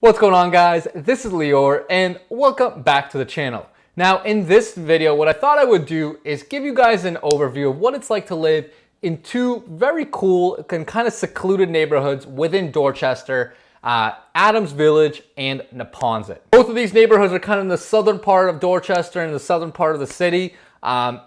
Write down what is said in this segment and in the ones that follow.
What's going on, guys? This is Lior and welcome back to the channel. Now in this video, what I thought I would do is give you guys an overview of what it's like to live in two very cool and kind of secluded neighborhoods within Dorchester, Adams Village and Neponset. Both of these neighborhoods are kind of in the southern part of Dorchester and the southern part of the city.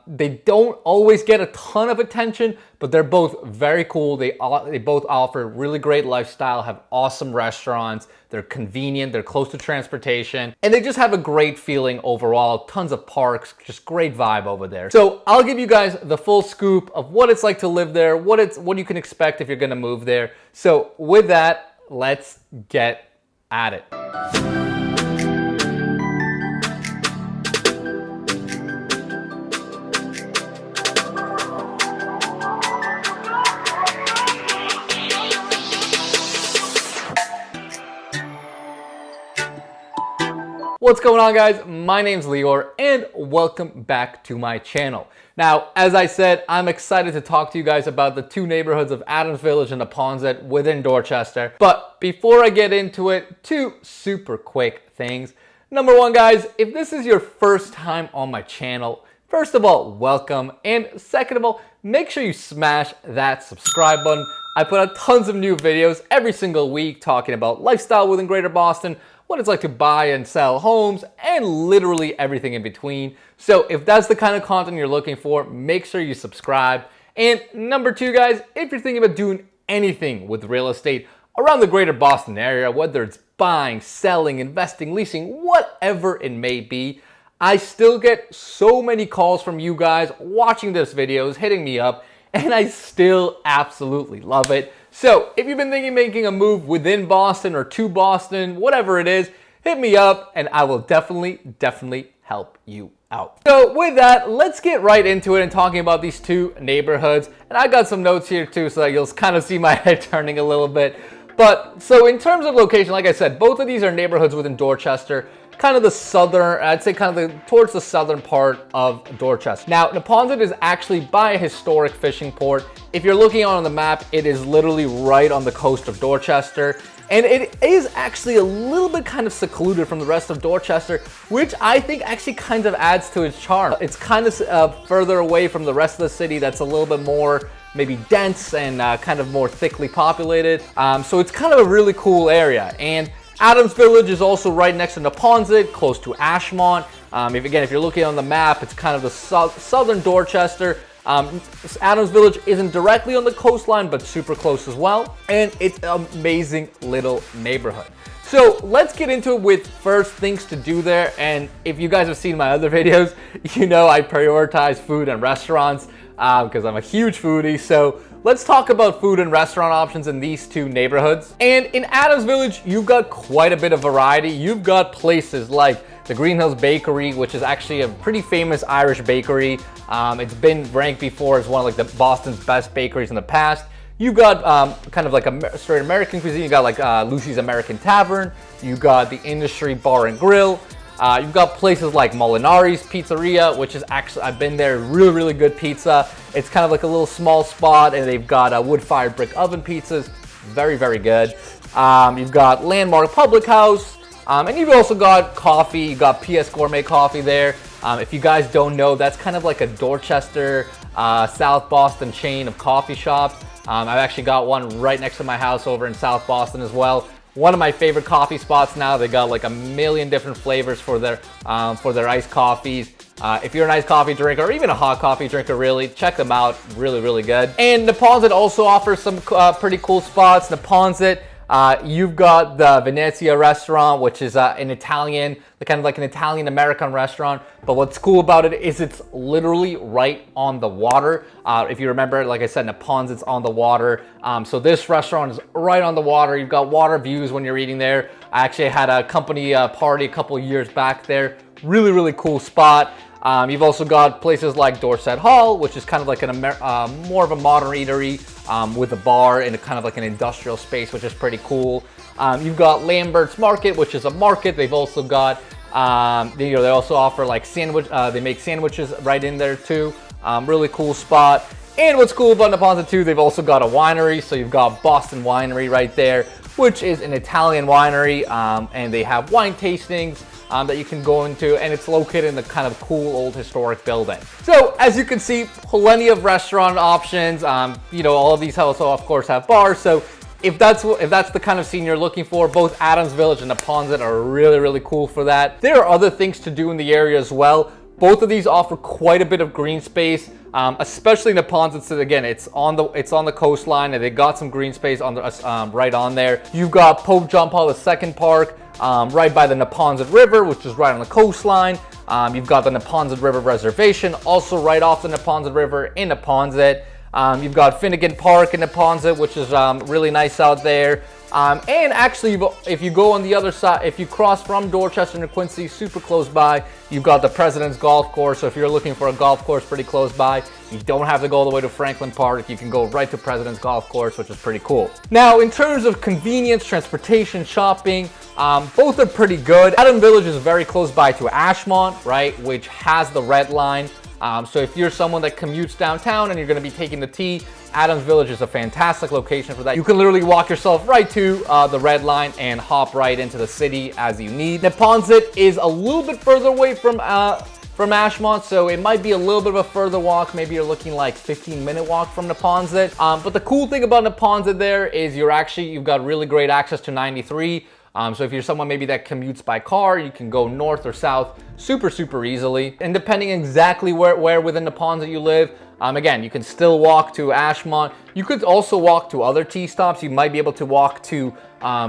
They don't always get a ton of attention, but they're both very cool. They both offer really great lifestyle, have awesome restaurants, they're convenient, they're close to transportation, and they just have a great feeling overall. Tons of parks, just great vibe over there. So I'll give you guys the full scoop of what it's like to live there, what you can expect if you're gonna move there. So with that, let's get at it. What's going on, guys? My name's Lior and welcome back to my channel. Now, as I said, I'm excited to talk to you guys about the two neighborhoods of Adams Village and Neponset within Dorchester. But before I get into it, two super quick things. Number one, guys, if this is your first time on my channel, first of all, welcome. And second of all, make sure you smash that subscribe button. I put out tons of new videos every single week talking about lifestyle within Greater Boston, what it's like to buy and sell homes, and literally everything in between. So if that's the kind of content you're looking for, make sure you subscribe. And number two, guys, if you're thinking about doing anything with real estate around the Greater Boston area, whether it's buying, selling, investing, leasing, whatever it may be, I still get so many calls from you guys watching this videos, hitting me up, and I still absolutely love it. So if you've been thinking of making a move within Boston or to Boston, whatever it is, hit me up and I will definitely help you out. So with that, let's get right into it and talking about these two neighborhoods. And I got some notes here too, so that you'll kind of see my head turning a little bit. But so in terms of location, like I said, both of these are neighborhoods within Dorchester, kind of the southern, I'd say kind of towards the southern part of Dorchester. Now, Neponset is actually by a historic fishing port. If you're looking on the map, it is literally right on the coast of Dorchester. And it is actually a little bit kind of secluded from the rest of Dorchester, which I think actually kind of adds to its charm. It's kind of further away from the rest of the city that's a little bit more maybe dense and kind of more thickly populated. So it's kind of a really cool area. And Adams Village is also right next to Neponset, close to Ashmont. If you're looking on the map, it's kind of the southern Dorchester. Adams Village isn't directly on the coastline, but super close as well. And it's an amazing little neighborhood. So let's get into it with first things to do there. And if you guys have seen my other videos, you know I prioritize food and restaurants because I'm a huge foodie. So let's talk about food and restaurant options in these two neighborhoods. And in Adams Village, you've got quite a bit of variety. You've got places like the Green Hills Bakery, which is actually a pretty famous Irish bakery. It's been ranked before as one of like the Boston's best bakeries in the past. You've got kind of like a straight American cuisine. You got like Lucy's American Tavern. You got the Industry Bar and Grill. You've got places like Molinari's Pizzeria, which is actually, I've been there, really good pizza. It's kind of like a little small spot, and they've got wood-fired brick oven pizzas. Very good. You've got Landmark Public House, and you've also got coffee. You've got PS Gourmet Coffee there. If you guys don't know, that's kind of like a Dorchester, South Boston chain of coffee shops. I've actually got one right next to my house over in South Boston as well. One of my favorite coffee spots now. They got like a million different flavors for their iced coffees. If you're an iced coffee drinker or even a hot coffee drinker, really, check them out. Really good. And Neponset also offers some pretty cool spots. Neponset, you've got the Venezia restaurant, which is an Italian, kind of like an Italian-American restaurant. But what's cool about it is it's literally right on the water. If you remember, like I said, Neponset's on the water. So this restaurant is right on the water. You've got water views when you're eating there. I actually had a company party a couple years back there. Really cool spot. You've also got places like Dorset Hall, which is kind of like more of a modern eatery with a bar in a kind of like an industrial space, which is pretty cool. You've got Lambert's Market, which is a market. They've also got, they also offer like they make sandwiches right in there too. Really cool spot. And what's cool about Neponset too, they've also got a winery. So you've got Boston Winery right there, which is an Italian winery, and they have wine tastings that you can go into, and it's located in the kind of cool old historic building. So as you can see, plenty of restaurant options. You know, all of these also of course have bars. So if that's the kind of scene you're looking for, both Adams Village and Neponset are really cool for that. There are other things to do in the area as well. Both of these offer quite a bit of green space, especially Neponset. So again, it's on the coastline, and they got some green space on the right on there. You've got Pope John Paul II Park right by the Neponset River, which is right on the coastline. You've got the Neponset River Reservation, also right off the Neponset River in Neponset. You've got Finnegan Park in Neponset, which is really nice out there. And actually, if you go on the other side, if you cross from Dorchester to Quincy, super close by, you've got the President's Golf Course. So if you're looking for a golf course pretty close by, you don't have to go all the way to Franklin Park. You can go right to President's Golf Course, which is pretty cool. Now, in terms of convenience, transportation, shopping, both are pretty good. Adams Village is very close by to Ashmont, right, which has the Red Line. So if you're someone that commutes downtown and you're going to be taking the T, Adams Village is a fantastic location for that. You can literally walk yourself right to the Red Line and hop right into the city as you need. Neponset is a little bit further away from Ashmont, so it might be a little bit of a further walk. Maybe you're looking like 15-minute walk from Neponset. But the cool thing about Neponset there is you've got really great access to 93. So if you're someone maybe that commutes by car, you can go north or south super easily. And depending exactly where within Neponset you live, again, you can still walk to Ashmont. You could also walk to other T stops. You might be able to walk to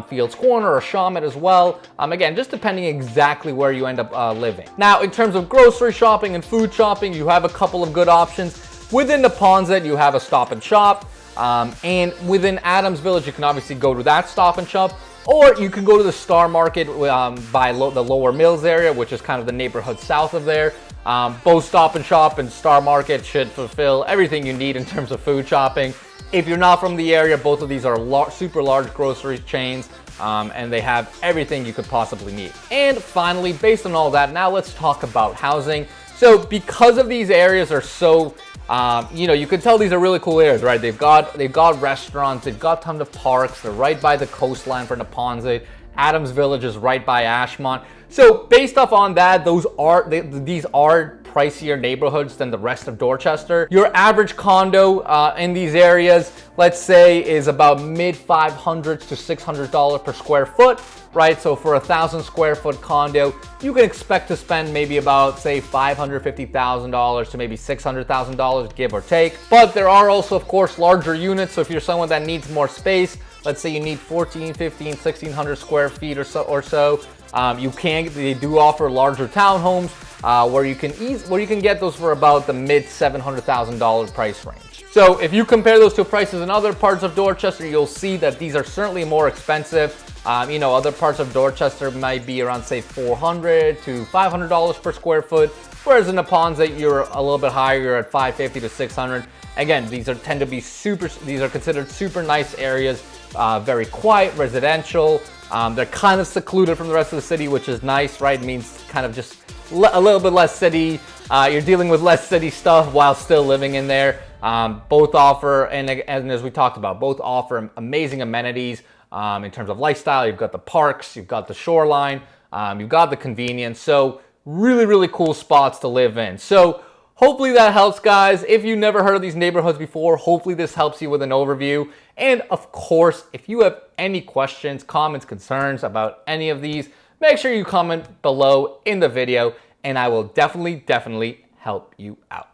Fields Corner or Shawmut as well. Again, just depending exactly where you end up living. Now, in terms of grocery shopping and food shopping, you have a couple of good options. Within Neponset, you have a Stop and Shop. And within Adams Village, you can obviously go to that Stop and Shop. Or you can go to the Star Market by the Lower Mills area, which is kind of the neighborhood south of there. Both Stop and Shop and Star Market should fulfill everything you need in terms of food shopping. If you're not from the area, both of these are super large grocery chains, and they have everything you could possibly need. And finally, based on all that, now let's talk about housing. So because of these areas are so you know, you can tell these are really cool areas, right? They've got restaurants, they've got tons of parks, they're right by the coastline for Neponset. Adams Village is right by Ashmont. So based off on that, these are pricier neighborhoods than the rest of Dorchester. Your average condo in these areas, let's say, is about mid $500s to $600 per square foot, right? So for a 1,000 square foot condo, you can expect to spend maybe about, say, $550,000 to maybe $600,000, give or take. But there are also, of course, larger units. So if you're someone that needs more space, let's say you need 14, 15, 1,600 square feet or so, they do offer larger townhomes where you can get those for about the mid $700,000 price range. So if you compare those to prices in other parts of Dorchester, you'll see that these are certainly more expensive. You know, other parts of Dorchester might be around, say, $400 to $500 per square foot, whereas in Neponset you're a little bit higher, you're at $550 to $600. Again, these are considered super nice areas, very quiet, residential. They're kind of secluded from the rest of the city, which is nice, right? It means kind of just a little bit less city. You're dealing with less city stuff while still living in there. Both offer, and as we talked about, both offer amazing amenities in terms of lifestyle. You've got the parks, you've got the shoreline, you've got the convenience. So really cool spots to live in. So hopefully that helps, guys. If you've never heard of these neighborhoods before, hopefully this helps you with an overview. And of course, if you have any questions, comments, concerns about any of these, make sure you comment below in the video, and I will definitely help you out.